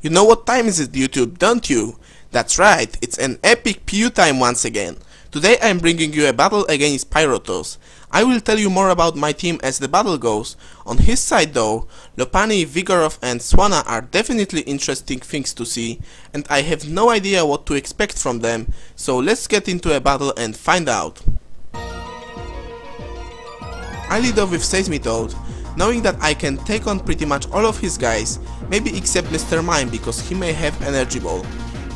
You know what time is it, YouTube, don't you? That's right, it's an epic PU time once again. Today I'm bringing you a battle against Pyrotoz. I will tell you more about my team as the battle goes. On his side though, Lopunny, Vigorov and Swanna are definitely interesting things to see, and I have no idea what to expect from them, so let's get into a battle and find out. I lead off with Seismitoad, knowing that I can take on pretty much all of his guys, maybe except Mr. Mime because he may have Energy Ball.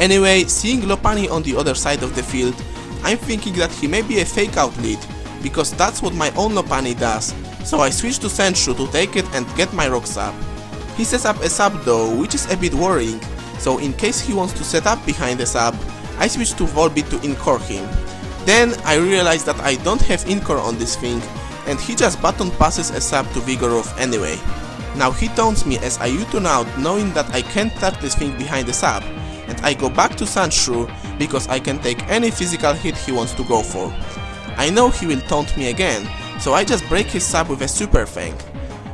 Anyway, seeing Lopunny on the other side of the field, I'm thinking that he may be a fake out lead, because that's what my own Lopunny does, so I switch to Sandshrew to take it and get my rock sub. He sets up a sub though, which is a bit worrying, so in case he wants to set up behind the sub, I switch to Volbeat to Encore him. Then I realize that I don't have Encore on this thing, and he just button passes a sub to Vigorov anyway. Now he taunts me as I WoJtOn out knowing that I can't touch this thing behind the sub, and I go back to Sandshrew because I can take any physical hit he wants to go for. I know he will taunt me again, so I just break his sub with a Super Fang.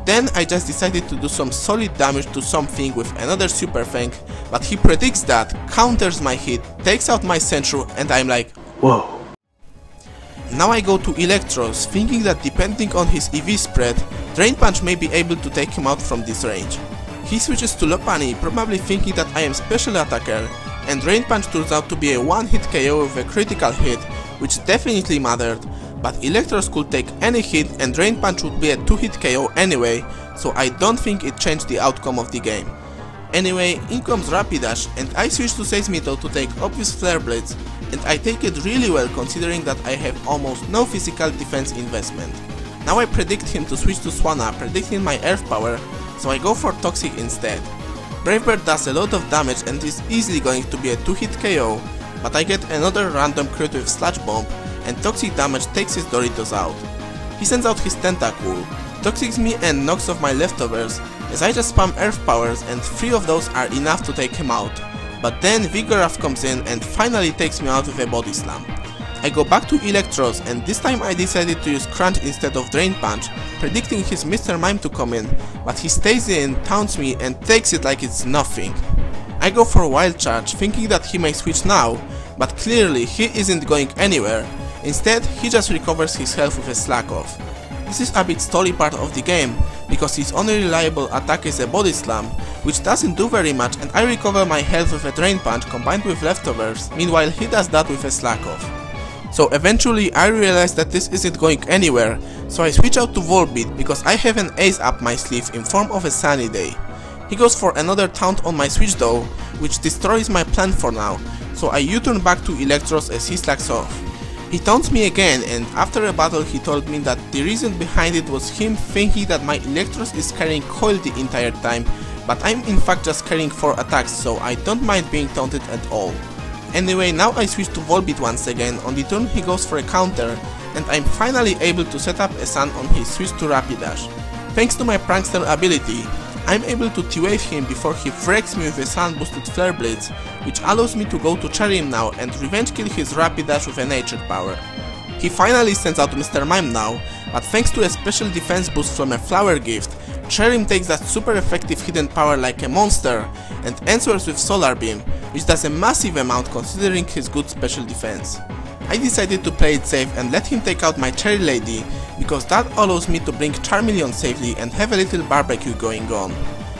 Then I just decided to do some solid damage to something with another Super Fang, but he predicts that, counters my hit, takes out my Sandshrew, and I'm like, whoa. Now I go to Electros, thinking that depending on his EV spread, Drain Punch may be able to take him out from this range. He switches to Lopunny, probably thinking that I am special attacker, and Drain Punch turns out to be a one-hit KO with a critical hit, which definitely mattered, but Electros could take any hit and Drain Punch would be a 2-hit KO anyway, so I don't think it changed the outcome of the game. Anyway, in comes Rapidash, and I switch to Seismitoad to take obvious Flare Blitz, and I take it really well considering that I have almost no physical defense investment. Now I predict him to switch to Swanna, predicting my Earth power, so I go for Toxic instead. Brave Bird does a lot of damage and is easily going to be a 2-hit KO, but I get another random crit with Sludge Bomb, and Toxic damage takes his Doritos out. He sends out his Tentacool, Toxics me and knocks off my leftovers, as I just spam Earth powers and 3 of those are enough to take him out. But then Vigorov comes in and finally takes me out with a Body Slam. I go back to Electros, and this time I decided to use Crunch instead of Drain Punch, predicting his Mr. Mime to come in, but he stays in, taunts me and takes it like it's nothing. I go for Wild Charge, thinking that he may switch now, but clearly he isn't going anywhere. Instead, he just recovers his health with a Slack Off. This is a bit stally part of the game, because his only reliable attack is a Body Slam, which doesn't do very much, and I recover my health with a Drain Punch combined with leftovers, meanwhile he does that with a Slack Off. So eventually I realize that this isn't going anywhere, so I switch out to Volbeat because I have an ace up my sleeve in form of a Sunny Day. He goes for another taunt on my switch though, which destroys my plan for now, so I U-turn back to Electros as he slacks off. He taunts me again, and after a battle he told me that the reason behind it was him thinking that my Electros is carrying coil the entire time, but I'm in fact just carrying 4 attacks, so I don't mind being taunted at all. Anyway, now I switch to Volbeat once again. On the turn he goes for a counter, and I'm finally able to set up a Sun on his switch to Rapidash. Thanks to my Prankster ability, I'm able to T-Wave him before he wrecks me with a Sun boosted Flare Blitz, which allows me to go to Cherry him now and revenge kill his Rapidash with a Nature Power. He finally sends out Mr. Mime now, but thanks to a special defense boost from a Flower Gift, Cherry takes that super effective hidden power like a monster and answers with Solar Beam, which does a massive amount considering his good special defense. I decided to play it safe and let him take out my Cherry Lady, because that allows me to bring Charmeleon safely and have a little barbecue going on.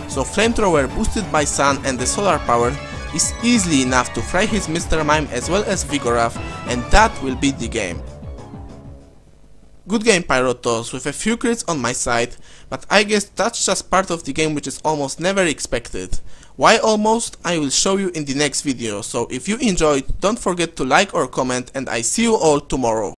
So Flamethrower boosted by Sun and the Solar Power is easily enough to fry his Mr. Mime as well as Vigorov, and that will beat the game. Good game, Pyrotoz, with a few crits on my side, but I guess that's just part of the game which is almost never expected. Why almost? I will show you in the next video, so if you enjoyed, don't forget to like or comment, and I see you all tomorrow.